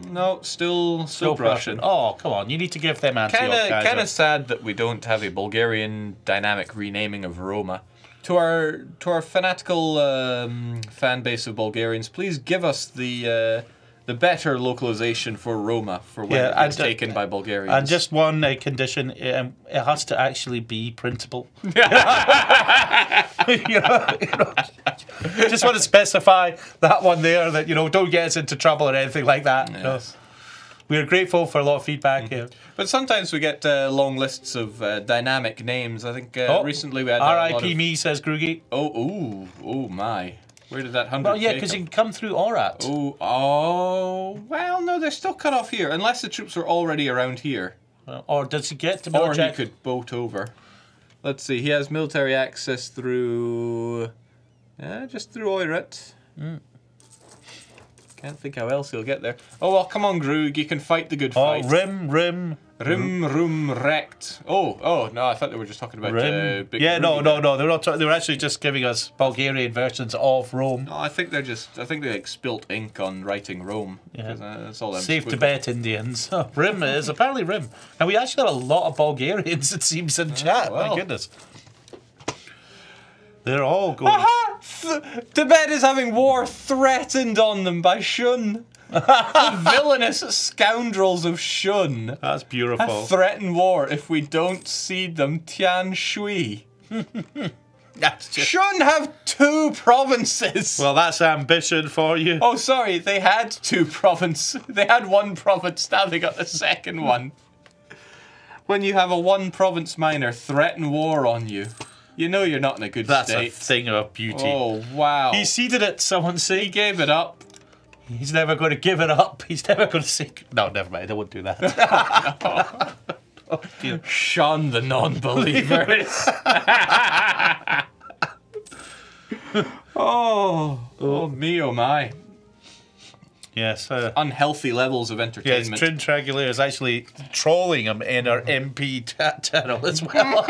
No, still Prussian. Oh, come on! You need to give them Antioch. Kind of sad that we don't have a Bulgarian dynamic renaming of Roma. To our fanatical fan base of Bulgarians, please give us the better localization for Roma for when it gets taken by Bulgarians. And just one condition: it has to actually be printable. Just want to specify that one there. That don't get us into trouble or anything like that. Yes. We're grateful for a lot of feedback here. But sometimes we get long lists of dynamic names. I think recently we had R.I.P. me, says Groogy. Oh my. Where did that 100 Well, yeah, because you can come through Orat. Well, no, they're still cut off here. Unless the troops are already around here. Or does he get to Or Militech? he could boat over. Let's see, he has military access through... just through Oirat. Can't think how else he'll get there. Oh, well, come on, Groog, you can fight the good fight. Rim, wrecked. Oh, no, I thought they were just talking about Big Yeah, Ruby. no, they're not. They were actually just giving us Bulgarian versions of Rome. No, I think they like spilt ink on writing Rome. Yeah. That's all I'm Save Tibet Indians. Rim is apparently Rim. And we actually have a lot of Bulgarians, it seems, in chat. Well. My goodness. They're all going. Tibet is having war threatened on them by Shun. The villainous scoundrels of Shun. That's beautiful. Threaten war if we don't cede them Tian Shui. Shun have 2 provinces. Well, that's ambition for you. Oh, sorry, they had 2 provinces. They had 1 province, now they got the second one. When you have a 1 province minor threaten war on you, you know you're not in a good state. That's a thing of beauty. Oh, wow. He ceded it, someone say. He gave it up. He's never going to give it up. He's never going to say... No, never mind. I won't do that. Oh, dear. Shun the non-believer. oh me, oh my. Yes. Unhealthy levels of Yes, entertainment. Trin Tragulair is actually trolling him in our MP channel as well.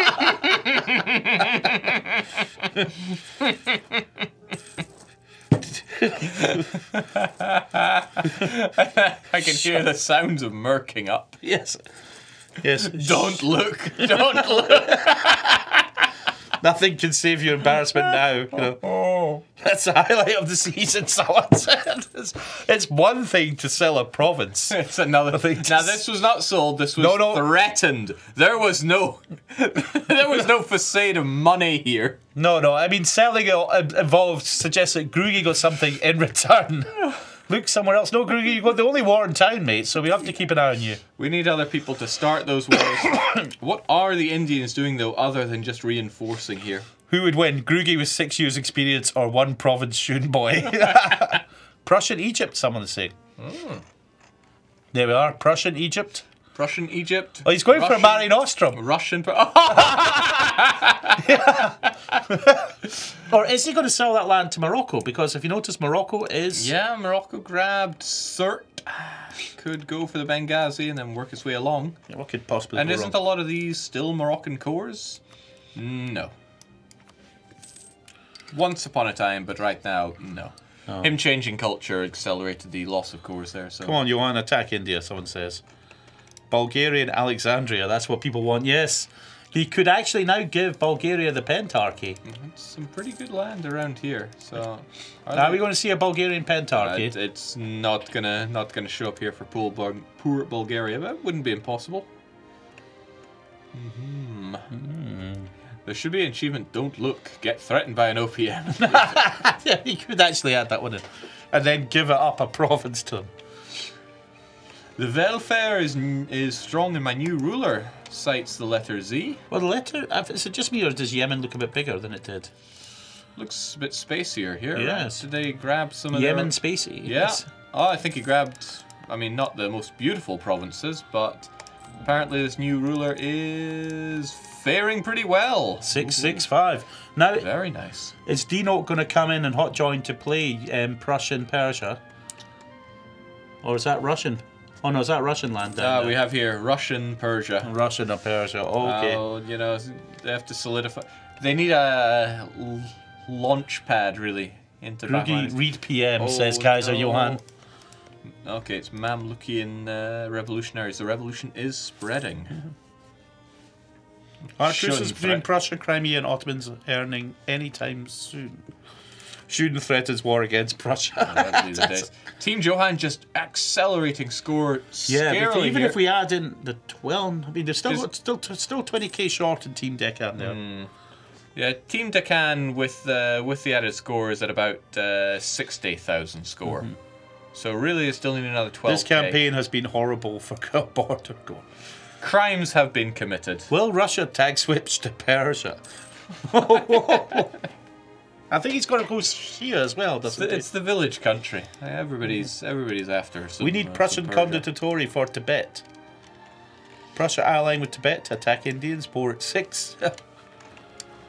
I can hear the sounds of murking up. Yes. Don't look. Don't look. Nothing can save your embarrassment now. That's the highlight of the season, someone said. It's one thing to sell a province. It's another thing. Now, this was not sold. This was threatened. There was no facade of money here. No. I mean, selling it involved suggests that Groogy got something in return. Look somewhere else. No, Groogy, you got the only war in town, mate, so we have to keep an eye on you. We need other people to start those wars. What are the Indians doing, though, other than just reinforcing here? Who would win? Groogy with 6 years' experience or 1 province Shun boy? Prussian Egypt, someone is saying. There we are. Prussian Egypt. Prussian Egypt. Oh, he's going for a Mare Nostrum. Russian. Or is he going to sell that land to Morocco? Because if you notice, Morocco is... Yeah, Morocco grabbed Sirte. Could go for the Benghazi and then work its way along. Yeah, what could possibly And go isn't wrong? a lot of these still Moroccan cores? No. Once upon a time, but right now, no. Oh. Him changing culture accelerated the loss of cores there. So come on, Johan, attack India, someone says. Bulgarian Alexandria, that's what people want. Yes, he could actually now give Bulgaria the Pentarchy. It's some pretty good land around here. So are we going to see a Bulgarian Pentarchy? It's not gonna show up here for poor Bulgaria, but it wouldn't be impossible. There should be an achievement. Don't look. Get threatened by an OPM. Yeah, you could actually add that one in, and then give it up a province to him. The welfare is strong in my new ruler, cites the letter Z. Well, the letter... Is it just me, or does Yemen look a bit bigger than it did? Looks a bit spacier here. Yes. Right? Did they grab some of Yemen spacey. Yeah. Yes. Oh, I think he grabbed... I mean, not the most beautiful provinces, but apparently this new ruler is faring pretty well. 665. Now, very nice. Is Dino going to come in and hot join to play Prussian Persia? Or is that Russian? Oh no, is that Russian land down there? We have here Russian Persia. Russian or Persia, okay. Oh, you know, they have to solidify. They need a launch pad, really, into Groogy, read PM, says Kaiser Johan. Okay, it's Mamlukian revolutionaries. The revolution is spreading. Our truces between threat. Prussia, Crimea, and Ottomans earning any time soon. Shouldn't threatens war against Prussia. That'll be the days. Team Johan just accelerating score scarily even here. if we add in the 12, I mean, they're still 20k short in Team Deccan there. Yeah, Team Deccan with the added score is at about 60,000 score. So really, they still need another 12. This campaign has been horrible for border goal. Crimes have been committed. Will Russia tag switch to Persia? I think he's going to go here as well, doesn't he? It's the village country. Everybody's after. We need Prussian condottieri for Tibet. Prussia allying with Tibet to attack Indians. War at 6.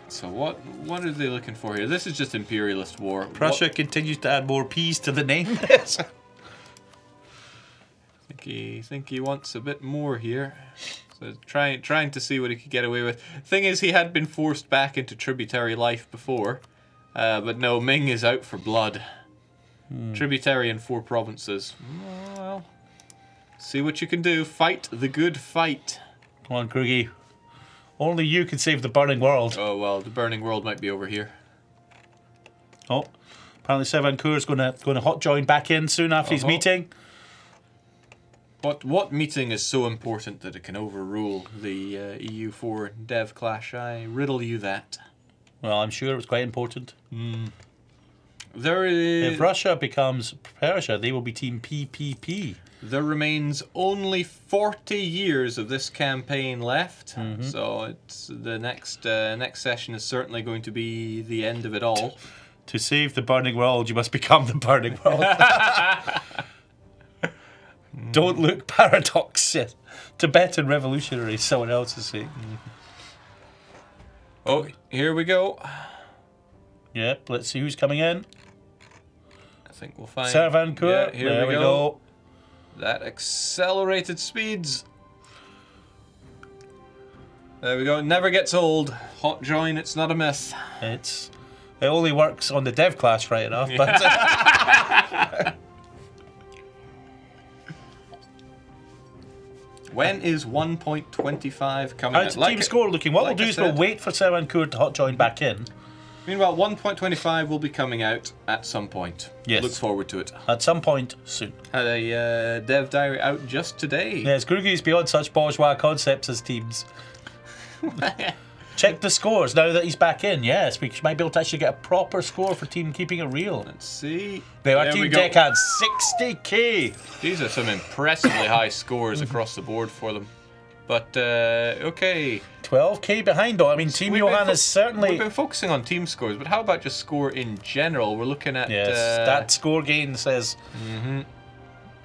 So what are they looking for here? This is just imperialist war. Prussia continues to add more P's to the name. think he wants a bit more here. So trying to see what he could get away with. Thing is, he had been forced back into tributary life before, but no, Ming is out for blood. Tributary in 4 provinces. Well, see what you can do. Fight the good fight. Come on, Krugi. Only you can save the burning world. Oh well, the burning world might be over here. Oh, apparently Sevancourt is going to hot join back in soon after his meeting. But what meeting is so important that it can overrule the EU4 dev clash? I riddle you that. Well, I'm sure it was quite important. There is. If Russia becomes Persia, they will be Team PPP. There remains only 40 years of this campaign left, so it's the next session is certainly going to be the end of it all. To save the burning world, you must become the burning world. Don't look, paradox. Tibetan revolutionary, someone else is saying. Oh, here we go. Yep, let's see who's coming in. I think we'll find. Servancourt. Yeah, here there we go. That accelerated speeds. There we go. It never gets old. Hot join, it's not a myth. It only works on the dev class right enough, but When is 1.25 coming how's the team score looking? What we'll do is we'll wait for Servancourt to hot join back in. Meanwhile, 1.25 will be coming out at some point. Yes. Look forward to it. At some point soon. Had a dev diary out just today. Yes, Grugi's beyond such bourgeois concepts as teams. Check the scores now that he's back in. Yes, we might be able to actually get a proper score for Team Keeping It Real. Let's see. They are Team Deccan, 60k. These are some impressively high scores across the board for them. But, okay. 12k behind though. I mean, Team Johan is certainly... We've been focusing on team scores, but how about just score in general? We're looking at... Yes, that score gain says...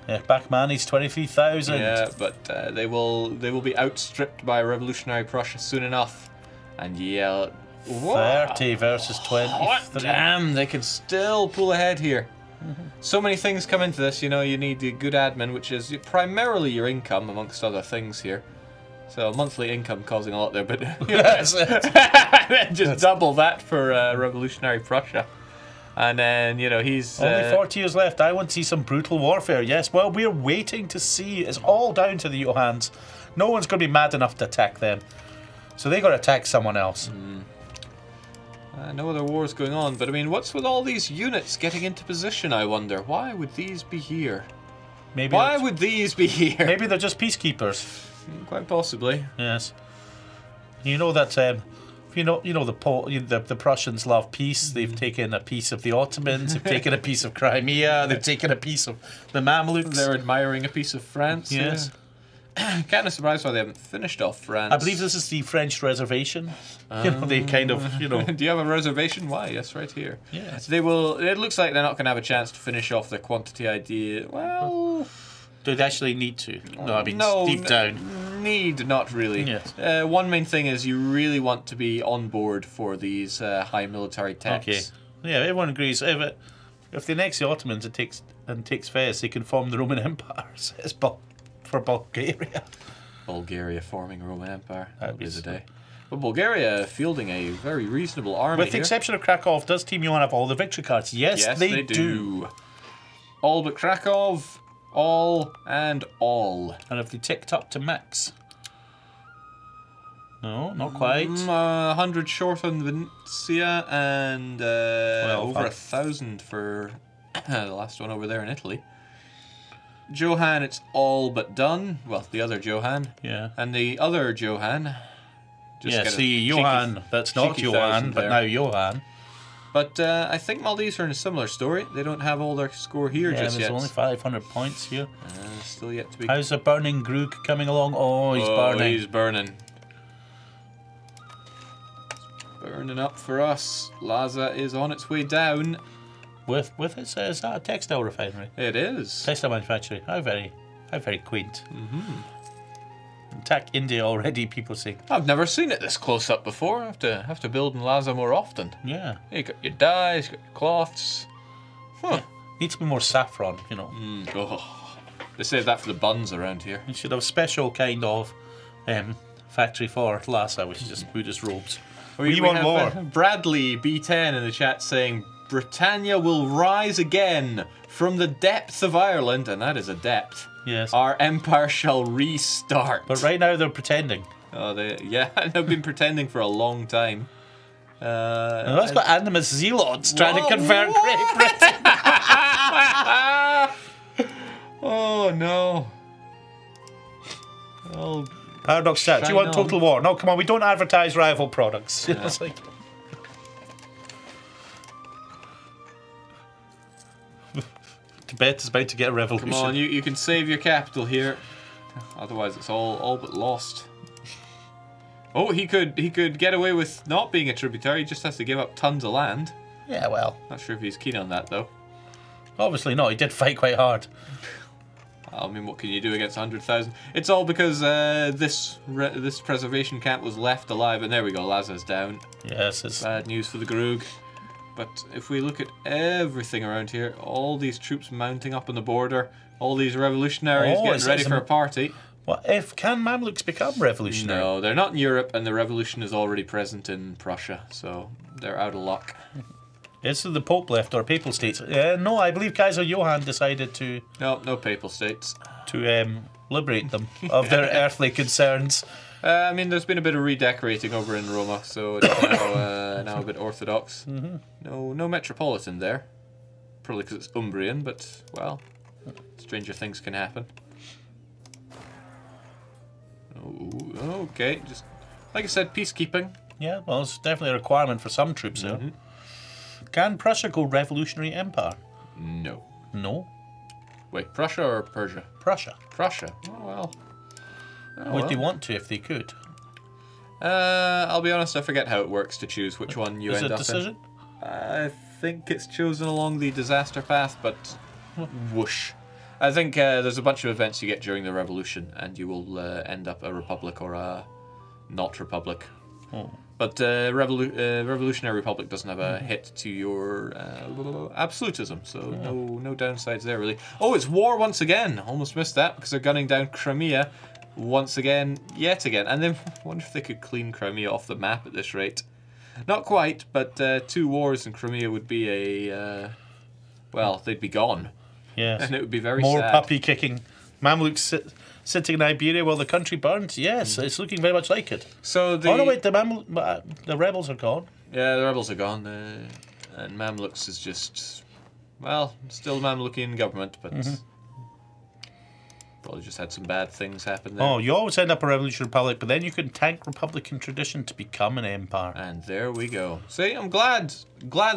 Yeah, Bachmanni's 23,000. Yeah, but they will be outstripped by revolutionary Prussia soon enough. And yeah... 30 versus 23. Damn, they can still pull ahead here. So many things come into this, you know, you need the good admin, which is primarily your income, amongst other things here. So monthly income causing a lot there, but just double that for revolutionary Prussia. And then, you know, he's... Only 40 years left. I want to see some brutal warfare. Yes, well, we're waiting to see. It's all down to the Johans. No one's going to be mad enough to attack them. So they got to attack someone else. No other wars going on, but I mean, what's with all these units getting into position, I wonder? Why would these be here? Why would these be here? Maybe they're just peacekeepers. Quite possibly. Yes. You know that the Prussians love peace. They've taken a piece of the Ottomans. They've taken a piece of Crimea. They've taken a piece of the Mamluks. They're admiring a piece of France. Yes. Yeah. Kind of surprised why they haven't finished off France. I believe this is the French reservation. You know, they kind of, you know. Do you have a reservation? Why? Yes, right here. Yes. They will. It looks like they're not going to have a chance to finish off their quantity idea. Well, do they actually need to? No, I mean, no, deep down. Need, not really. Yes. One main thing is you really want to be on board for these high military techs. Okay. Yeah, everyone agrees. If they annex the Ottomans and takes Fez, they can form the Roman Empire. Says for Bulgaria. Bulgaria forming Roman Empire. That is a day. But Bulgaria fielding a very reasonable army. With the exception of Krakow, does Team Johan have all the victory cards? Yes, they do. All but Krakow. All and all. And have they ticked up to max? No, not quite. 100 short on Venetia and over 1,000 for the last one over there in Italy. Johan, it's all but done. Well, the other Johan. Yeah. And the other Johan. Johan. That's not Johan, but now Johan. But I think Maldives are in a similar story. They don't have all their score here just yet. There's only 500 points here. Still yet to be. How's the burning Grug coming along? Oh, he's burning. He's burning. Burning up for us. Laza is on its way down. With its is that a textile refinery? It is. Textile manufacturing. How very quaint. Attack India already, people say. I've never seen it this close up before. I have to build in Laza more often. Yeah. You got your dyes, you got your cloths. Huh. Needs to be more saffron, you know. They save that for the buns around here. You should have a special kind of factory for Lhasa, which is just Buddhist robes. We want more. Bradley B10 in the chat saying, Britannia will rise again from the depth of Ireland, and that is a depth. Yes. Our empire shall restart. But right now they're pretending. Oh, they've been pretending for a long time. That's got animus zealots trying to convert Great Britain. Oh no. Oh, Paradox chat. Do you want total war? No, come on. We don't advertise rival products. Yeah. It's like Tibet is about to get a revolution. Come on, you can save your capital here. Otherwise, it's all but lost. Oh, he could get away with not being a tributary. He just has to give up tons of land. Yeah, well. Not sure if he's keen on that though. Obviously not. He did fight quite hard. I mean, what can you do against 100,000? It's all because this preservation camp was left alive, and there we go. Laza's down. Yes, it's Bad news for the Grug. But if we look at everything around here, all these troops mounting up on the border, all these revolutionaries getting ready for a party. What if can Mamluks become revolutionary? No, they're not in Europe, and the revolution is already present in Prussia, so they're out of luck. Is the Pope left or Papal States? No, I believe Kaiser Johann decided to No Papal States. To liberate them of their earthly concerns. I mean, there's been a bit of redecorating over in Roma, so it's now a bit orthodox. No metropolitan there, probably because it's Umbrian. But well, stranger things can happen. Oh, okay, just like I said, peacekeeping. Yeah, well, it's definitely a requirement for some troops there. Can Prussia go revolutionary empire? No. No. Wait, Prussia or Persia? Prussia. Prussia. Oh well. Would they want to if they could? I'll be honest, I forget how it works to choose which one you end up in. Is it a decision? I think it's chosen along the disaster path, but whoosh. I think there's a bunch of events you get during the revolution, and you will end up a republic or a not republic. But Revolutionary Republic doesn't have a hit to your absolutism, so no downsides there really. Oh, it's war once again. Almost missed that because they're gunning down Crimea once again, yet again. And then I wonder if they could clean Crimea off the map at this rate. Not quite, but 2 wars in Crimea would be a well, they'd be gone. Yes, and it would be very more sad. puppy kicking. Mamluks sitting in Iberia while the country burns. Yes, it's looking very much like it. So the no, wait, the rebels are gone. Yeah, the rebels are gone, and Mamluks is just, well, still Mamlukian government, but probably just had some bad things happen there. Oh, you always end up a revolutionary republic, but then you can tank republican tradition to become an empire. And there we go. See, I'm glad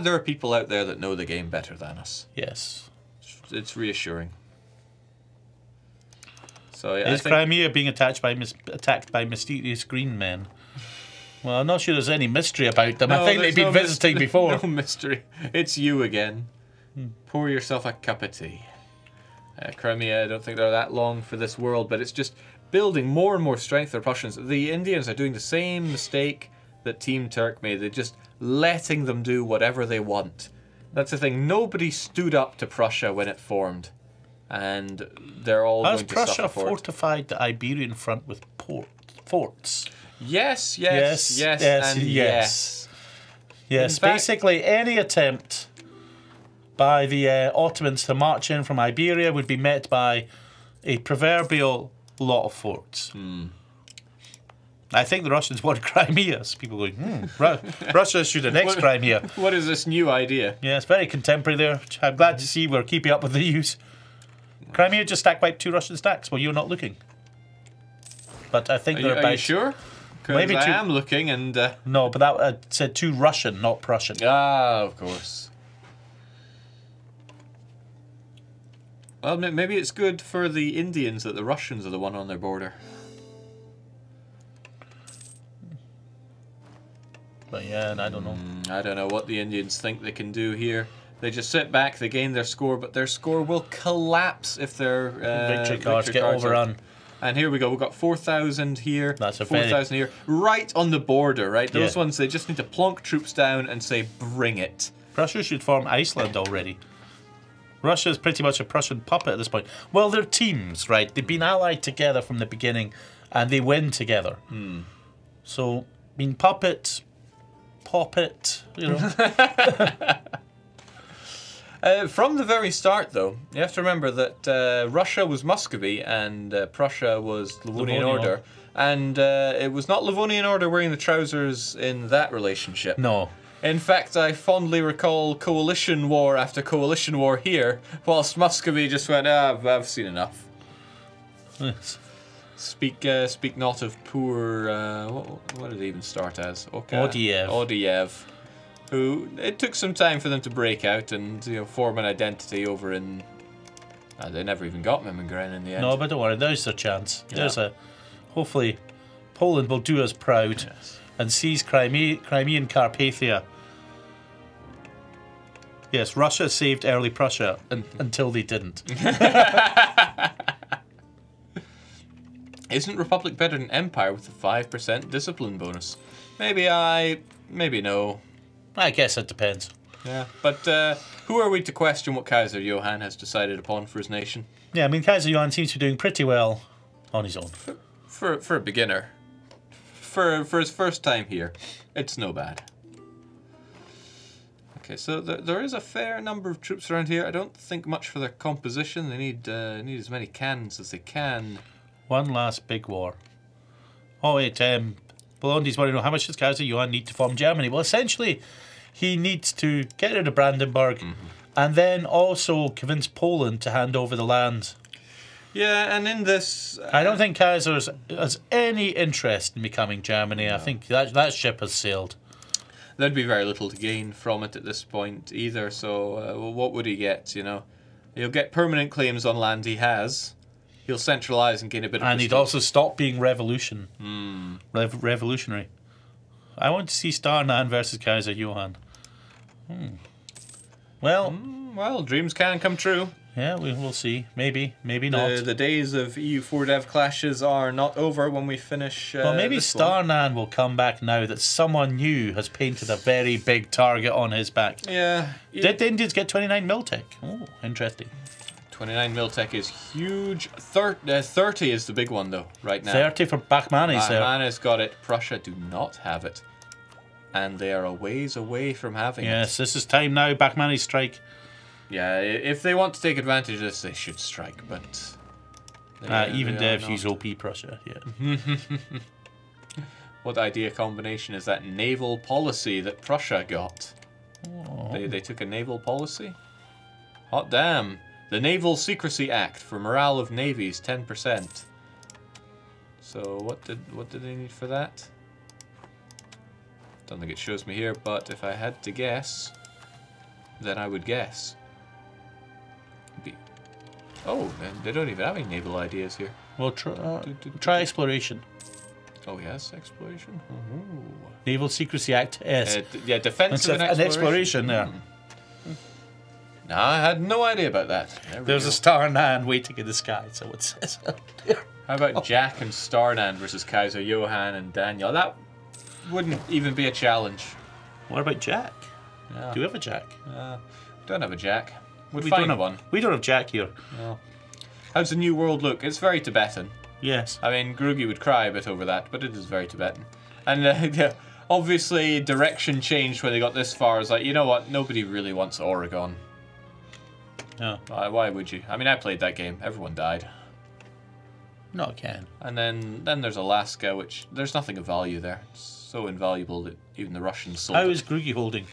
there are people out there that know the game better than us. Yes, it's reassuring. So yeah, is Crimea being attacked by mysterious green men? Well, I'm not sure there's any mystery about them. I think they've been visiting before. No mystery. It's you again. Pour yourself a cup of tea. Crimea, I don't think they're that long for this world, but it's just building more and more strength. The Prussians, the Indians are doing the same mistake that Team Turk made. They're just letting them do whatever they want. That's the thing. Nobody stood up to Prussia when it formed. And they're all going to suffer for it. Has Prussia fortified the Iberian front with forts? Yes. Yes. Basically, any attempt by the Ottomans to march in from Iberia would be met by a proverbial lot of forts. I think the Russians want Crimea. So people going, Russia should annex Crimea. What is this new idea? Yeah, it's very contemporary there. I'm glad to see we're keeping up with the news. Crimea just stack wiped 2 Russian stacks. Well, you're not looking. But I think they're about... Are you sure? Because I am looking and... No, but that said 2 Russian, not Prussian. Ah, of course. Well, maybe it's good for the Indians that the Russians are the one on their border. But yeah, I don't know. I don't know what the Indians think they can do here. They just sit back, they gain their score, but their score will collapse if their victory cards get overrun. And here we go, we've got 4,000 here, That's a 4,000 here, right on the border, right? Those ones, they just need to plonk troops down and say, bring it. Prussia should form Iceland already. Russia is pretty much a Prussian puppet at this point. Well, they're teams, right? They've been allied together from the beginning, and they win together. So, I mean, puppet, you know. From the very start, though, you have to remember that Russia was Muscovy and Prussia was Livonian Order. And it was not Livonian Order wearing the trousers in that relationship. No. In fact, I fondly recall coalition war after coalition war here, whilst Muscovy just went, I've seen enough. Yes. Speak not of poor, what did it even start as? Odiev. Who, it took some time for them to break out and form an identity over in... they never even got Mimengren in the end. No, but don't worry, there's a chance. There's hopefully Poland will do us proud and seize Crimean Carpathia. Yes, Russia saved early Prussia until they didn't. Isn't Republic better than Empire with a 5% discipline bonus? Maybe no. I guess it depends. Yeah, but who are we to question what Kaiser Johann has decided upon for his nation? Yeah, I mean, Kaiser Johann seems to be doing pretty well on his own. For a beginner. For his first time here, it's no bad. Okay, so there is a fair number of troops around here. I don't think much for their composition. They need as many cannons as they can. One last big war. Oh wait, Bolondi's want to know how much does Kaiser Johann need to form Germany? Well, essentially, he needs to get rid of Brandenburg and then also convince Poland to hand over the land. Yeah, and in this... I don't think Kaiser has any interest in becoming Germany. No. I think that ship has sailed. There'd be very little to gain from it at this point either, so what would he get, He'll get permanent claims on land he has. He'll centralise and gain a bit of prestige. He'd also stop being revolutionary. I want to see Starnan versus Kaiser Johann. Well, dreams can come true. Yeah, we'll see. Maybe not. The days of EU4 dev clashes are not over when we finish. Well, maybe Starnan will come back now that someone new has painted a very big target on his back. Yeah. Did the Indians get 29 Miltech? Oh, interesting. 29 Miltech is huge. 30 is the big one, though, right now. 30 for Bachmanis there. Bachmanis got it. Prussia do not have it. And they are a ways away from having it. Yes, this is time now. Bachmanis strike. Yeah, if they want to take advantage of this, they should strike, but... even Dev use OP Prussia, yeah. What idea combination is that naval policy that Prussia got? Oh. They took a naval policy? Hot damn. The Naval Secrecy Act for morale of navies, 10%. So what did they need for that? Don't think it shows me here, but if I had to guess, then I would guess. Oh, they don't even have any naval ideas here. Well, try exploration. Oh yes, exploration. Ooh. Naval Secrecy Act. Yes. Yeah, defensive and exploration there. No, I had no idea about that. There's a Starnan waiting in the sky, so it says. How about Jack and Starnan versus Kaiser Johann and Daniel? That wouldn't even be a challenge. What about Jack? Yeah. Do we have a Jack? Don't have a Jack. We don't have one. We don't have Jack here. No. How's the New World look? It's very Tibetan. Yes. I mean, Grugi would cry a bit over that, but it is very Tibetan. And yeah, obviously, direction changed when they got this far. It's like, you know what? Nobody really wants Oregon. No. Why would you? I mean, I played that game. Everyone died. Not again. And then there's Alaska, which there's nothing of value there. It's so invaluable that even the Russians sold How it. is Groogy holding?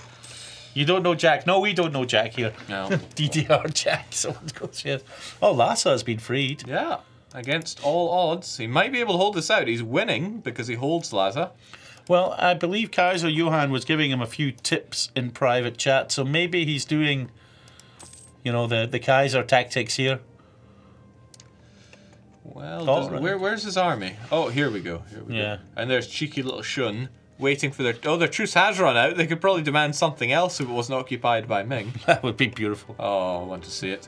You don't know Jack. No, we don't know Jack here. No. DDR Jack. Someone goes, yes. Oh, Lhasa has been freed. Yeah. Against all odds. He might be able to hold this out. He's winning because he holds Lhasa. Well, I believe Kaiser Johann was giving him a few tips in private chat, so maybe he's doing, you know, the Kaiser tactics here. Well, where's his army? Oh, here we go. Yeah. And there's cheeky little Shun waiting for their... Oh, their truce has run out. They could probably demand something else if it wasn't occupied by Ming. That would be beautiful. Oh, I want to see it.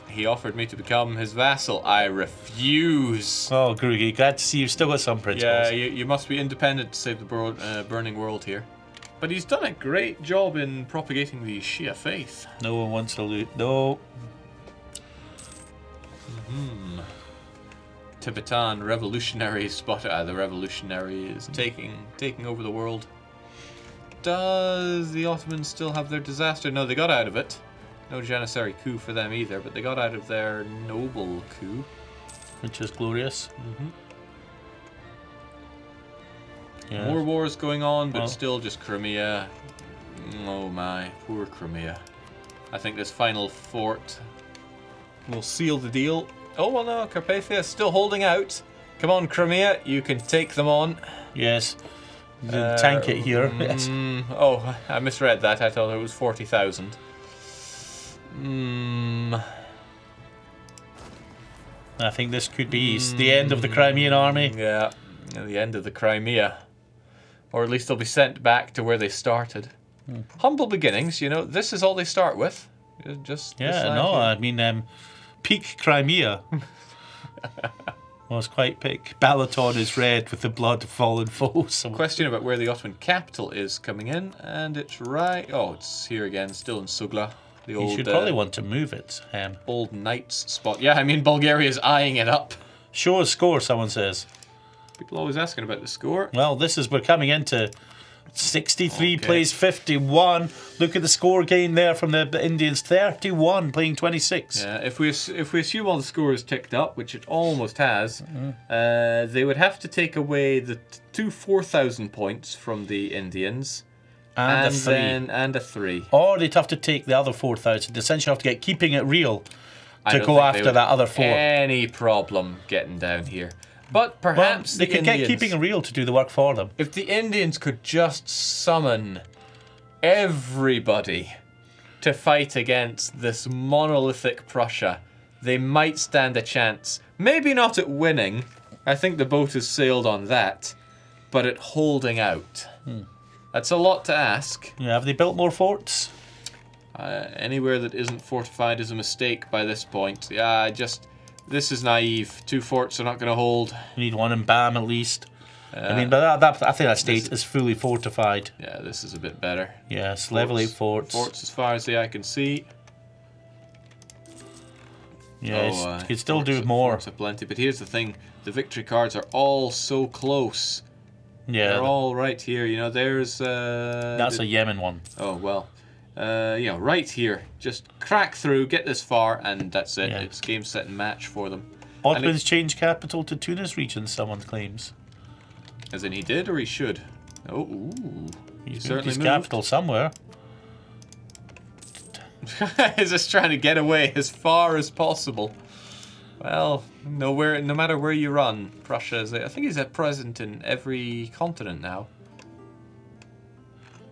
He offered me to become his vassal. I refuse. Oh, Groogy, glad to see you've still got some principles. Yeah, you must be independent to save the burning world here. But he's done a great job in propagating the Shia faith. No one wants to loot. No. Tibetan revolutionary spotted. The revolutionary is taking over the world. Does the Ottomans still have their disaster? No, they got out of it. No Janissary coup for them either, but they got out of their noble coup. Which is glorious. Yeah. More wars going on, but still just Crimea. Oh my, poor Crimea. I think this final fort will seal the deal. Oh, well, no, Carpathia is still holding out. Come on, Crimea, you can take them on. Yes. Tank it here. Yes. Oh, I misread that. I thought it was 40,000. I think this could be the end of the Crimean army. Yeah, the end of the Crimea. Or at least they'll be sent back to where they started. Humble beginnings, you know. This is all they start with. Just I mean, peak Crimea was quite peak. Balaton is red with the blood of fallen foes. Question about where the Ottoman capital is coming in, and it's right. Oh, it's here again, still in Sugla. The old, you should probably want to move it. Old Knights spot. Yeah, I mean, Bulgaria's eyeing it up. Show a score, someone says. People always asking about the score. Well, we're coming into 63 plays 51. Look at the score gain there from the Indians. 31 playing 26. Yeah, if we assume all the scores ticked up, which it almost has, they would have to take away the two 4,000 points from the Indians. And a 3. Or they'd have to take the other 4,000. Essentially, have to get keeping it real to go after that other 4. Any problem getting down here? But perhaps they could get keeping it real to do the work for them. If the Indians could just summon everybody to fight against this monolithic Prussia, they might stand a chance. Maybe not at winning. I think the boat has sailed on that, but at holding out. That's a lot to ask. Yeah, have they built more forts? Anywhere that isn't fortified is a mistake by this point. Yeah, this is naive. 2 forts are not going to hold. You need one in Bam at least. I mean, but I think that state is fully fortified. Yeah, this is a bit better. Yes, level 8 forts. Forts as far as the eye can see. Yes, you could still do more. Forts are plenty, but here's the thing: the victory cards are all so close. Yeah, they're all right here. You know, there's. That's a Yemen one. Oh well. You know, right here. Just crack through, get this far, and that's it. Yeah. It's game, set, and match for them. Ottomans changed capital to Tunis region, someone claims. As in he did, or he should? Oh, ooh. He's certainly his capital somewhere. He's just trying to get away as far as possible. Well, no matter where you run, Prussia is. I think he's present in every continent now.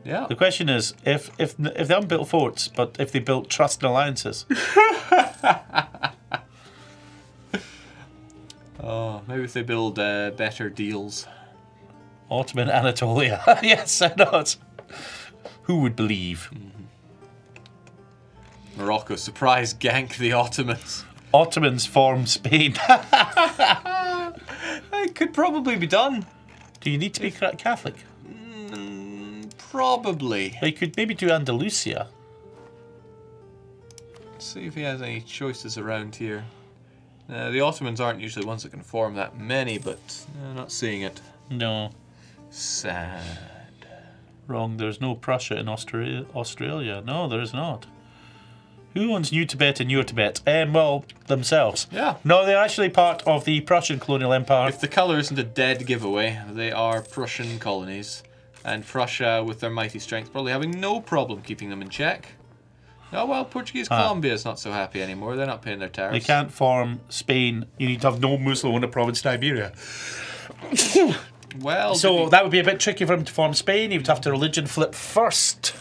Yeah. The question is, if they haven't built forts, but if they built trust and alliances. Oh, maybe if they build better deals. Ottoman Anatolia. Yes, I know. Who would believe? Morocco surprise gank the Ottomans. Ottomans form Spain. It could probably be done. Do you need to be Catholic? Probably. They could maybe do Andalusia. Let's see if he has any choices around here. The Ottomans aren't usually ones that can form that many, but not seeing it. No. Sad. Wrong. There's no Prussia in Australia. No, there is not. Who owns New Tibet and Your Tibet? Well, themselves. Yeah. No, they're actually part of the Prussian colonial empire. If the colour isn't a dead giveaway, they are Prussian colonies. And Prussia, with their mighty strength, probably having no problem keeping them in check. Oh, well, Portuguese Colombia is not so happy anymore. They're not paying their tariffs. They can't form Spain. You need to have no Muslim in the province of Iberia. Well, So that would be a bit tricky for him to form Spain. He would have to religion flip first.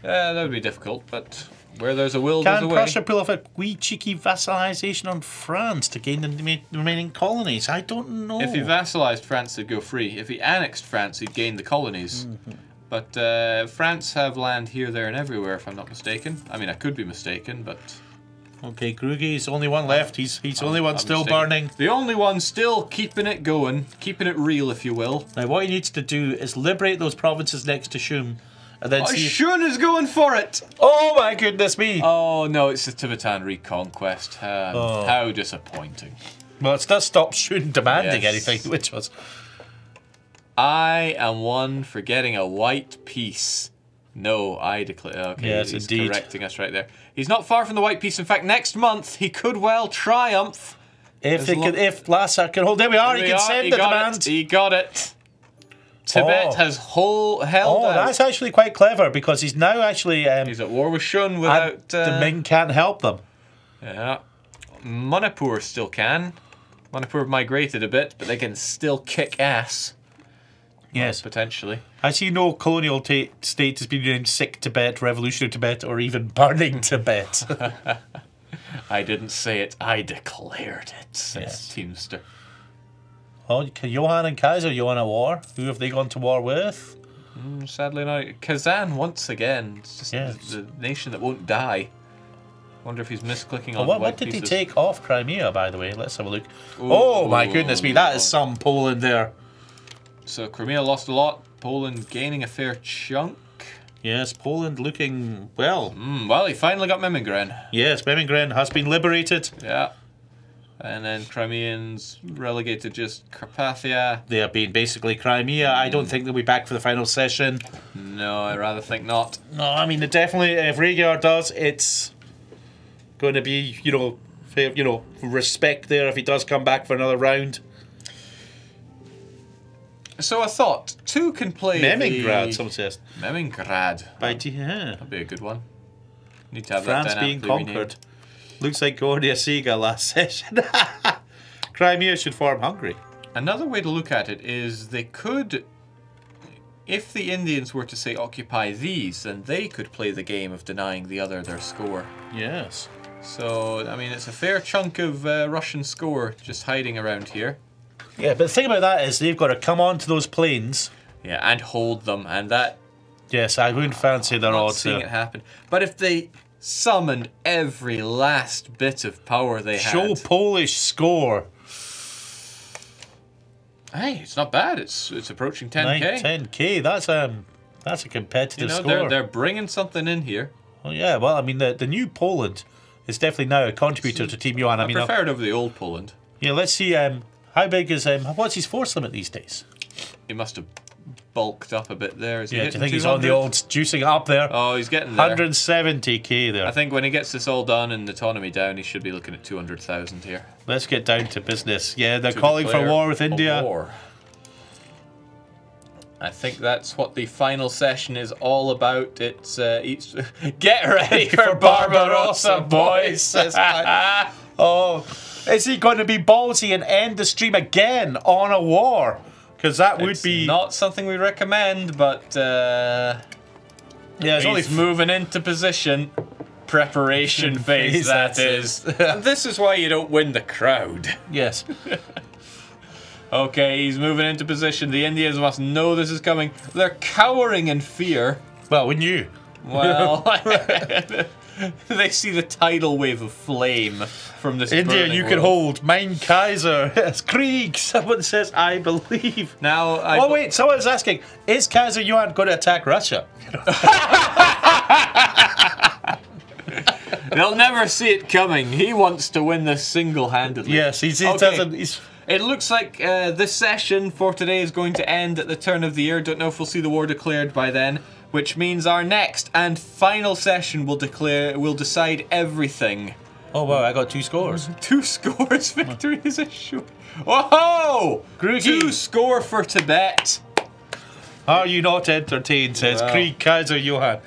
that would be difficult, but where there's a will, there's a Can way. Prussia pull off a wee cheeky vassalization on France to gain the remaining colonies? I don't know. If he vassalized France, they'd go free. If he annexed France, he'd gain the colonies. But France have land here, there, and everywhere, if I'm not mistaken. I mean, I could be mistaken, but... Okay, Krugi's only one left. He's the only one still mistaken. burning. The only one still keeping it going, keeping it real, if you will. Now, what he needs to do is liberate those provinces next to Shum, and then see. Shun is going for it! Oh my goodness me! Oh no, it's the Tibetan reconquest. How disappointing. Well, it does stop Shun demanding Yes. anything, which was. I am one for getting a white peace. No, I declare. Okay, Yes, he's indeed. correcting us right there. He's not far from the white peace. In fact, next month he could well triumph. If Lhasa can hold. There we are, he can send the demand. He got it. Tibet has held out. That's actually quite clever because he's now actually. He's at war with Shun without. The Ming can't help them. Yeah. Manipur still can. Manipur have migrated a bit, but they can still kick ass. Yes. Potentially. I see no colonial state has been named Sick Tibet, Revolutionary Tibet, or even Burning Tibet. I didn't say it, I declared it, says Yes. Teamster. Oh, Johan and Kaiser, you want a war? Who have they gone to war with? Sadly not. Kazan once again. It's just Yes. the nation that won't die. Wonder if he's misclicking on What white did he pieces. take off Crimea, by the way? Let's have a look. Oh my goodness me, that is some Poland there. So Crimea lost a lot. Poland gaining a fair chunk. Yes, Poland looking well. Well, he finally got Memingren. Yes, Memingren has been liberated. Yeah. And then Crimeans relegated just Carpathia. They have been basically Crimea. I don't think they'll be back for the final session. No, I rather think not. No, I mean, definitely, if Rhaegar does, it's going to be, respect there if he does come back for another round. So I thought, two can play Leningrad, someone says. Leningrad. By That'd be a good one. Need to have France that being dynamically conquered. Looks like Gordia Siga last session. Crimea should form Hungary. Another way to look at it is they could, if the Indians were to say occupy these, then they could play the game of denying the other their score. Yes. So, I mean, it's a fair chunk of Russian score just hiding around here. Yeah, but the thing about that is they've got to come onto those plains. Yeah, and hold them, and that... Yes, I wouldn't fancy their not odds seeing there. it happen. But if they summoned every last bit of power they had... Show Polish score. Hey, it's not bad. It's approaching 10k. 10k, that's a competitive score. They're bringing something in here. Oh yeah, well, I mean, the new Poland is definitely now a contributor to Team Johan. I prefer it over the old Poland. Yeah, let's see. How big is what's his force limit these days? He must have bulked up a bit there. Is he Yeah, do you hitting think he's on the 200? old juicing up there? Oh, he's getting there. 170k there. I think when he gets this all done and the autonomy down, he should be looking at 200,000 here. Let's get down to business. Yeah, they're To calling for declare war with a India. war. I think that's what the final session is all about. It's get ready for Barbarossa, boys. says Clyde. Oh, is he going to be ballsy and end the stream again on a war? Because that would It's be not something we recommend, but yeah. It's only he's moving into position. Preparation phase, that is. And this is why you don't win the crowd. yes. Okay, he's moving into position. The Indians must know this is coming. They're cowering in fear. Well, we knew. Well, they see the tidal wave of flame from this India, burning you can world. hold. Mein Kaiser. Yes, Krieg. Someone says, I believe. Now, Oh, wait. Someone's asking, is Kaiser Yuan going to attack Russia? They'll never see it coming. He wants to win this single-handedly. Yes, he Okay. doesn't. He's it looks like this session for today is going to end at the turn of the year. Don't know if we'll see the war declared by then, which means our next and final session will decide everything. Oh wow, I got 2 scores. 2 scores, victory is assured. Whoa! Groogy. 2 score for Tibet. Are you not entertained, says Krieg Kaiser Johann.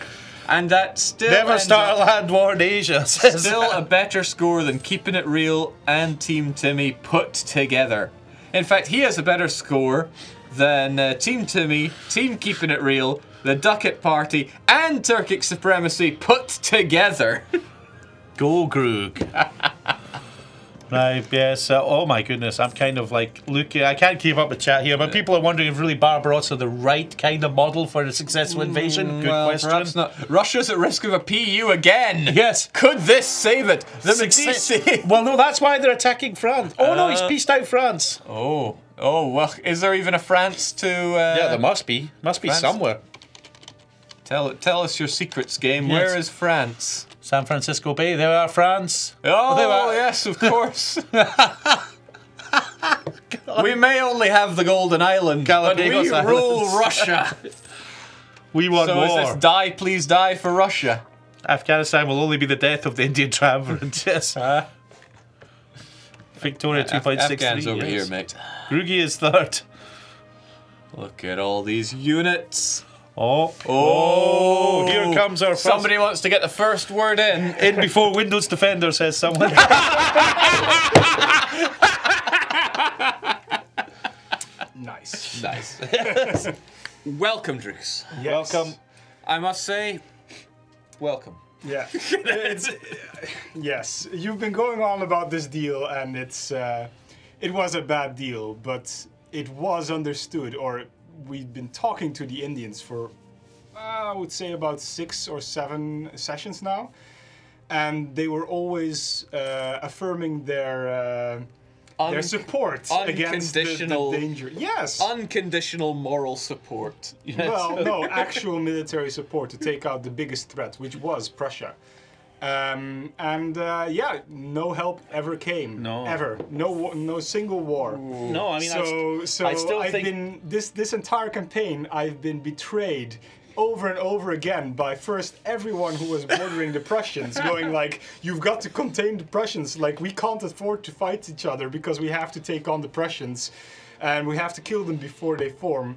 And that still Never ends start a up land war in Asia, says still a better score than Keeping It Real and Team Timmy put together. In fact, he has a better score than Team Timmy, Team Keeping It Real, the Ducat Party, and Turkic Supremacy put together. Go Groog. Right, yes. Oh my goodness, I'm kind of like looking. I can't keep up with chat here, but people are wondering if really Barbarossa the right kind of model for a successful invasion. Good question. Perhaps not. Russia's at risk of a PU again. Yes. Could this save it? The Medici. Well, no, that's why they're attacking France. Oh no, he's pieced out France. Oh, well, is there even a France to... Yeah, there must be. Must be France? somewhere. Tell us your secrets, game. Yes. Where is France? San Francisco Bay, there are France. Oh, there are. yes, of course. We may only have the Golden Island, but we Galapagos rule Islands. Russia. We want So war. is this die, please die for Russia? Afghanistan will only be the death of the Indian Triumvirate. Yes. Victoria 2.63. Afghans over here, mate. Groogy is third. Look at all these units. Oh, here comes our first. Somebody wants to get the first word in. In before Windows Defender, says someone. Nice. Welcome, Drux. Yes. Welcome. I must say, welcome. Yeah. Yes. You've been going on about this deal, and it was a bad deal, but it was understood, or we've been talking to the Indians for, I would say, about 6 or 7 sessions now, and they were always affirming their support against the danger. Yes. Unconditional moral support. Well, no, actual military support to take out the biggest threat, which was Prussia. Yeah, no help ever came. No. Ever. No single war. No, I mean, So I still I've think been this entire campaign I've been betrayed over and over again by first everyone who was bordering the Prussians, going like, you've got to contain the Prussians, like we can't afford to fight each other because we have to take on the Prussians and we have to kill them before they form.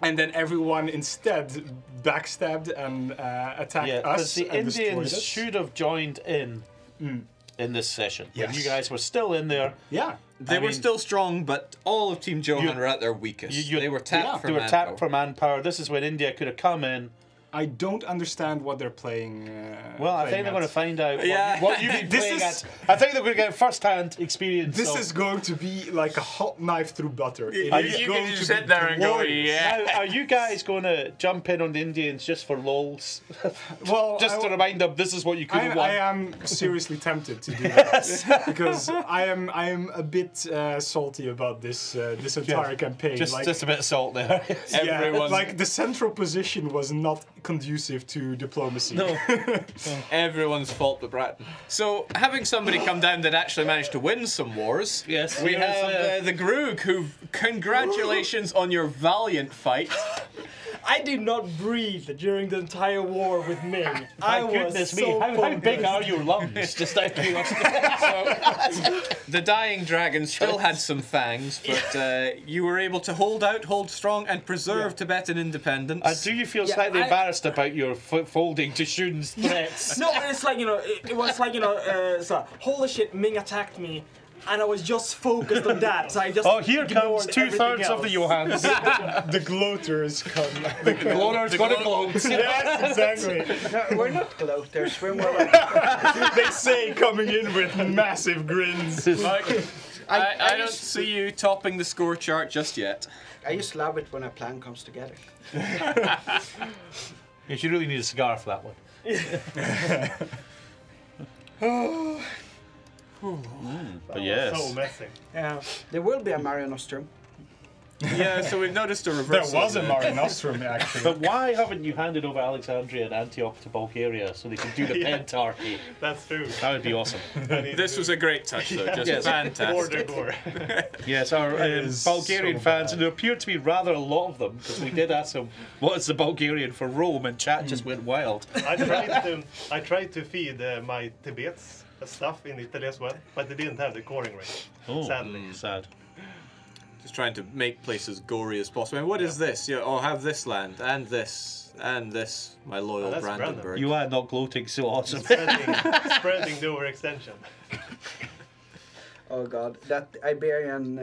And then everyone instead backstabbed and attacked us. the and destroyed Indians us. should have joined in this session. When Yes. you guys were still in there. Yeah. They were mean, still strong, but all of Team Johan were at their weakest. They were tapped for They were manpower. tapped for manpower. This is when India could have come in. I don't understand what they're playing. Well, I think playing they're going to at. find out Yeah. what you've been This playing is- at. I think they're going to get first-hand experience. This of- is going to be like a hot knife through butter. It You is can going just to sit be there and go, glorious. yeah. Now, are you guys going to jump in on the Indians just for lols? Well, Just to remind them this is what you could have won. I am seriously tempted to do that because I am a bit salty about this entire campaign. just a bit of salt there. Yeah, everyone- like the central position was not conducive to diplomacy. No. Everyone's fault but Bratton. So, having somebody come down that actually managed to win some wars, Yes, we here's, have the Groog, who, congratulations on your valiant fight. I did not breathe during the entire war with Ming. I was Goodness me, so how big focused. are your lungs? Just out of curiosity. The dying dragon still had some fangs, but you were able to hold out, hold strong, and preserve Tibetan independence. And do you feel slightly embarrassed about your folding to Shun's threats? No, it's like, it was like, so, holy shit, Ming attacked me, and I was just focused on that, so I just Oh, here comes ignored 2/3 of the everything Johans. The gloaters come. The gloater's got a gloat. Yes, exactly. No, we're not gloaters, we're more like... They say coming in with massive grins. I don't see you topping the score chart just yet. I just love it when a plan comes together. You really need a cigar for that one. But yes. So messy. Yeah, there will be a Mare Nostrum. Yeah, so we've noticed a There reversal. was a Mare Nostrum, actually. But why haven't you handed over Alexandria and Antioch to Bulgaria so they can do the pentarchy? That's true. That would be awesome. This was a great touch, though. Just Yes. fantastic. Border gore. Yes, our is Bulgarian so fans, bad. and there appeared to be rather a lot of them, because we did ask them, what is the Bulgarian for Rome? And chat just went wild. I tried to feed my Tibets stuff in Italy as well, but they didn't have the coring rate. Oh, Sadly. sad. Just trying to make places gory as possible. I mean, what is this? Yeah, I'll have this land, and this, my loyal that's Brandenburg. Brandenburg. You are not gloating so awesome. Spreading the overextension. Oh god, that Iberian.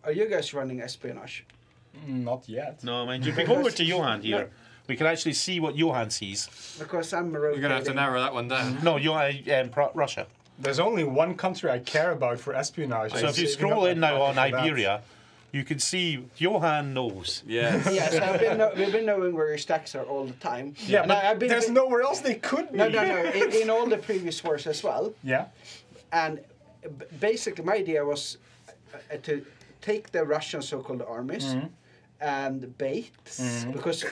Are you guys running espionage? Not yet. No, mind you. If we go over to Johan here, we can actually see what Johan sees. Because I'm You're going to have to rotating. narrow that one down. No, Johan, Russia. There's only one country I care about for espionage. So if you scroll in now on Iberia, you can see Johan knows. Yes. Yes, we've been knowing where your stacks are all the time. Yeah, And but I've been there's nowhere else they could be. No. In all the previous wars as well. Yeah. And basically, my idea was to take the Russian so-called armies and bait because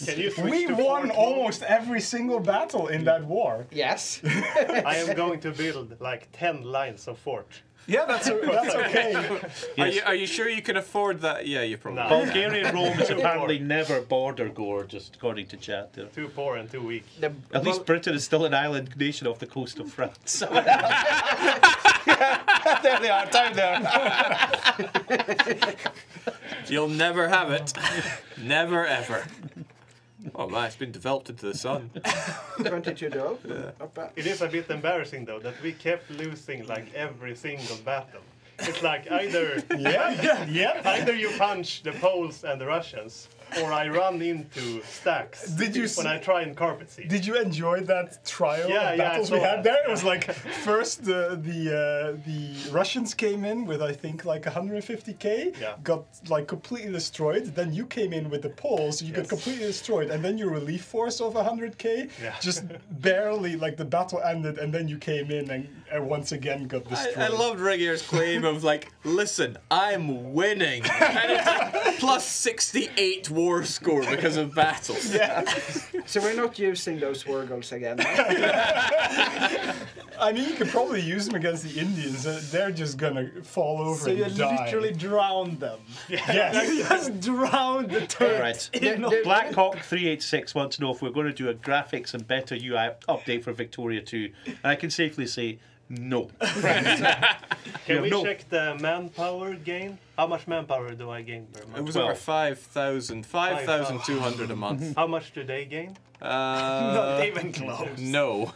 Can you switch We to won Fort almost every single battle in that war. yes, I am going to build like 10 lines of fort. Yeah, that's okay. Are you sure you can afford that? Yeah, you probably. No. Bulgarian Rome is apparently never border gore, just according to chat there. Too poor and too weak. At least Britain is still an island nation off the coast of France. There they are, down there. You'll never have it. Never ever. Oh man, it's been developed into the sun. 22 though. Not bad. It is a bit embarrassing though that we kept losing like every single battle. It's like either either you punch the Poles and the Russians, or I run into stacks. Did you when I try and carpet seed? Did you enjoy that trial Yeah, of yeah, I battles saw we had that. there? It was like first the Russians came in with I think like 150k, Yeah. got like completely destroyed. Then you came in with the Poles, you got Yes. completely destroyed, and then your relief force of 100k Yeah. just barely like the battle ended, and then you came in and once again got destroyed. I loved Regier's claim of like, listen, I'm winning, and it's like plus 68 war score because of battles. Yeah. So we're not using those war goals again. I mean, you could probably use them against the Indians. They're just gonna fall over So you and die. literally drowned them. Yes. You just drowned the turrets. Right. Blackhawk 386 wants to know if we're going to do a graphics and better UI update for Victoria 2. And I can safely say no. Can we no. check the manpower gain? How much manpower do I gain per It month? was Well. over 5,200 a month. How much do they gain? Not even close. No.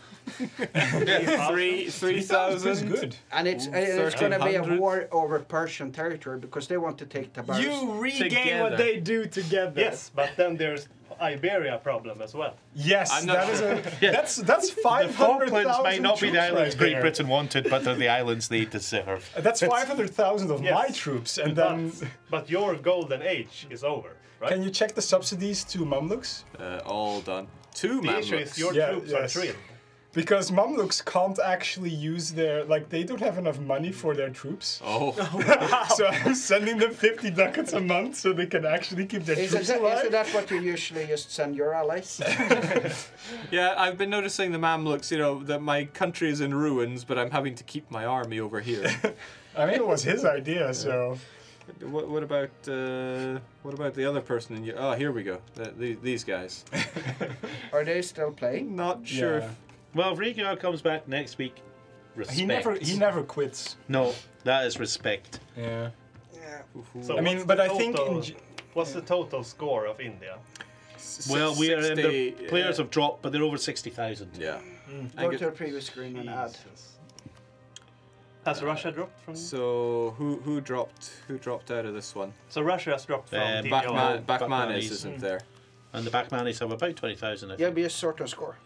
3,000. is good. And it's going to be a 1300. war over Persian territory because they want to take Tabaris. You regain Together. what they do together. Yes, but then there's Iberia problem as well. Yes, I'm not that is sure. that's The 500,000 Falklands might not be the troops islands right Great there. Britain wanted, but they're the islands they deserve. That's 500,000 of Yes. my troops, and then But your golden age is over, right? can you check the subsidies to Mamluks? All done. 2 the issue is Mamluks. your Yeah, troops yes. are drilled. Because Mamluks can't actually use their they don't have enough money for their troops. Oh. So I'm sending them 50 ducats a month so they can actually keep their troops alive. Isn't that what you usually just send your allies? Yeah, I've been noticing the Mamluks, that my country is in ruins, but I'm having to keep my army over here. I mean, it was his idea, so What about the other person in your... Oh, here we go. These guys. Are they still playing? Not sure. yeah. Well, if Regal comes back next week, respect. He never quits. No, that is respect. Yeah. Yeah. So I mean, what's but the I think total- what's the total score of India? Well, we are in the 60, players have dropped, but they're over 60,000. Yeah. Go to the previous screen and add. Jesus. Has Russia dropped from? So who dropped out of this one? So Russia has dropped from Uh, TPO. Bachmanis Bachmanis. isn't there. And the Backmanis have about 20,000, I Yeah, think. be a sort of score.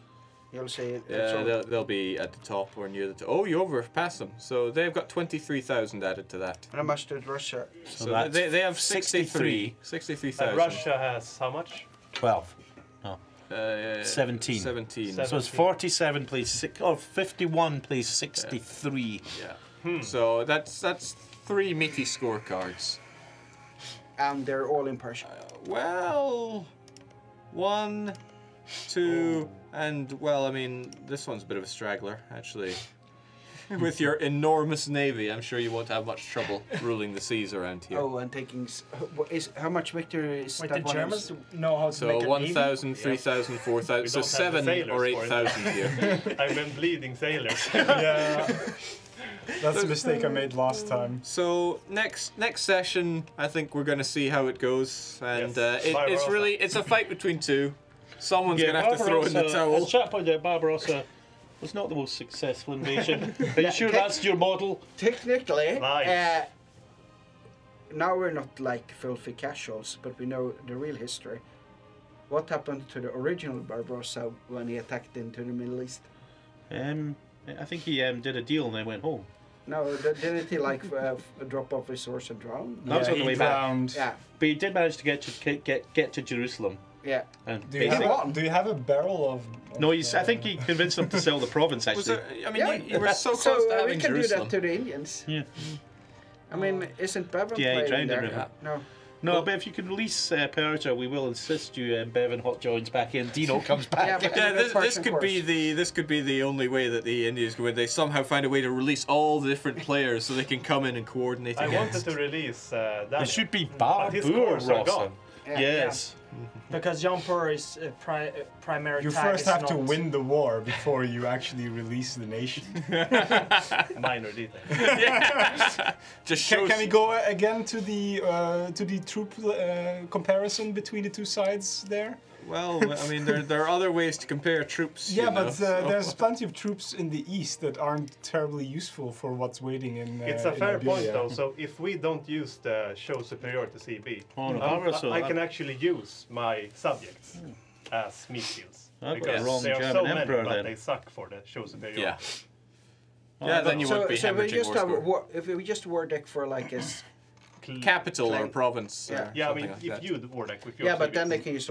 You'll see it. Yeah, they'll be at the top or near the top. Oh, you overpassed them. So they've got 23,000 added to that. How much did Russia? So So that's they have 63,000. And Russia has how much? 12. 17. 17. 17. So it's 47 plays 6, or 51 plays 63. Yeah. So that's 3 meaty scorecards. And they're all in Persian. Well, 1, 2, and well, I mean, this one's a bit of a straggler, actually. With your enormous navy, I'm sure you won't have much trouble ruling the seas around here. Oh, and taking how much victory is Wait, that the one? Germans know how to So make a 1,000, 3,000, 4,000, We so don't have the 7 sailors or for it. 8,000 here. I meant bleeding sailors. Yeah. That's the mistake I made last time. So next session, I think we're going to see how it goes, and Yes. it's Barbarossa. really a fight between two. Someone's going to have to throw in the As towel. chat pointed out, Barbarossa was not the most successful invasion. Are you sure that's your model? Technically, Lies. now we're not like filthy casuals, but we know the real history. What happened to the original Barbarossa when he attacked into the Middle East? I think he did a deal and then went home. No, didn't he like drop off his horse and drown? That was on the way back. Drowned. Yeah, But he did manage to get to Jerusalem. yeah. And Do you, basically, have, do you have a barrel of no, I think he convinced them to sell the province. Was Actually, there, I mean, Yeah. you were so close So to we having can do Jerusalem. that to the Indians. yeah. I mean, isn't Bevan Yeah, he playing drowned there? in the river. No. No, but if you can release Persia, we will insist you Bevan Hot joins back in. Dino comes back. Yeah, but- Yeah, this Persian could be course. this could be the only way that the Indians go. They somehow find a way to release all the different players so they can come in and coordinate I against. wanted to release Daniel. It should be But his cores are Barbarossa. gone. Yeah. Yes. Because Jean Pur is primary You tag first is have to not- win the war before you actually release the nation. Minor detail. Just shows. Can we go again to the troop comparison between the two sides there? Well, I mean, there are other ways to compare troops. Yeah, you know, but so- there's plenty of troops in the east that aren't terribly useful for what's waiting in. It's a in fair point Iberia. though, so if we don't use the show superiority CB, Oh, no, Barbarossa, I can actually use my subjects as meat shields. I've got Because the wrong there are German so many, emperor but then. they suck for the show superiority. yeah. Yeah, then you won't be so we hemorrhaging just war have score. if we just war deck for like a Capital or Claim. province. Yeah. Or Yeah, I something mean, like if that. you war deck with your yeah, but CBs, then they can use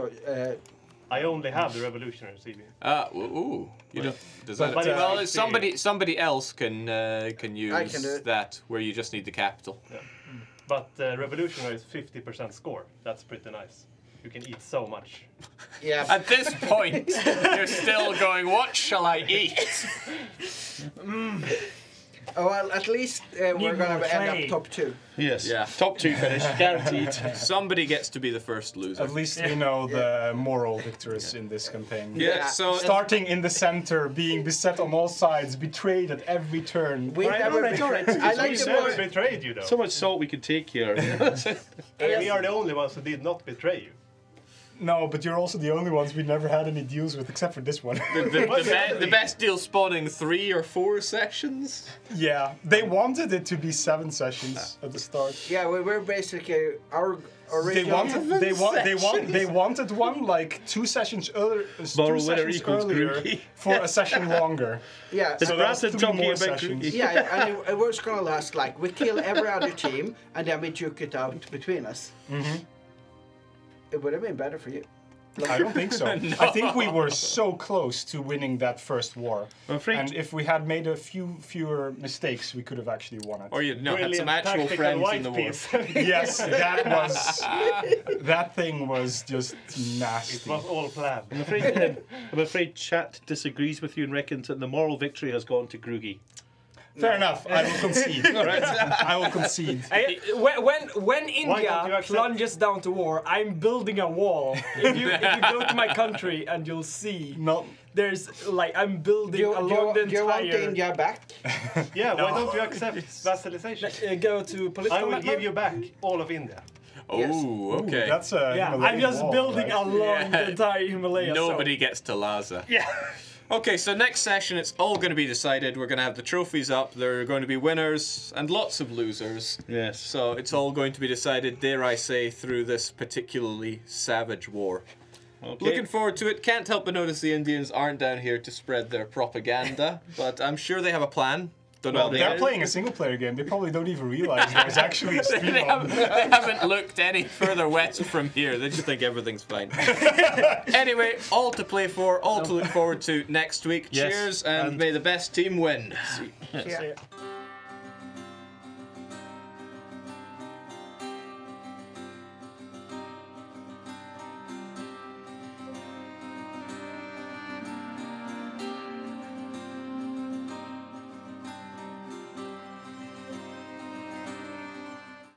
I only have the revolutionary CB. Ooh, you don't. Does But, that? Well, it's somebody else can use I can do it. that where you just need the capital. But revolutionary is 50% score. That's pretty nice. You can eat so much. yeah. At this point, you're still going. What shall I eat? Oh well, at least we're Need gonna more end trade. up top 2. Yes. Yeah. Top 2 finish, guaranteed. Somebody gets to be the first loser. At least we know the moral victors in this campaign. Yeah. Yeah. So Starting in the center, being beset on all sides, betrayed at every turn. We never alright, alright. I like We the never more. betrayed you though. So much salt we can take here. We are the only ones who did not betray you. No, but you're also the only ones we never had any deals with, except for this one. the best deal spawning 3 or 4 sessions. Yeah, they wanted it to be 7 sessions at the start. Yeah, we were basically our original. They wanted one like 2 sessions earlier, Borrow 2 winner sessions equals earlier Grookey. for a session longer. Yeah. Is So Brass that's and 3 talking more about sessions. Grookey? Yeah, and it was gonna last like we kill every other team and then we duke it out between us. Mm-hmm. It would have been better for you. I don't think so. I think we were so close to winning that first war. I'm afraid. And if we had made a few fewer mistakes, we could have actually won it. Or you had some Brilliant actual tactical friends white in the war. piece. Yes, that thing was just It nasty. was all planned. I'm afraid chat disagrees with you and reckons that the moral victory has gone to Groogy. Fair enough. I will concede. I will concede. When don't you India accept- plunges down to war, I'm building a wall. If you go to my country and you'll see, No, there's like I'm building Do along the you want entire. India back? Yeah, why don't you accept vassalization? Go to political. I will map? give you back all of India. Oh, okay. that's a Yeah, Himalayan I'm just wall, building right? along the entire Himalaya. Nobody gets to Lhasa. Yeah. Okay, so next session it's all going to be decided. We're going to have the trophies up. There are going to be winners and lots of losers. Yes. So it's all going to be decided, dare I say, through this particularly savage war. Okay. Looking forward to it. Can't help but notice the Indians aren't down here to spread their propaganda, but I'm sure they have a plan. Don't know Well, what they they're are. playing a single-player game. They probably don't even realize there's actually a stream They on. haven't looked any further west from here. They just think everything's fine. Anyway, all to play for, all to look forward to next week. Yes, Cheers, and and- may the best team win. Yeah. So, yeah.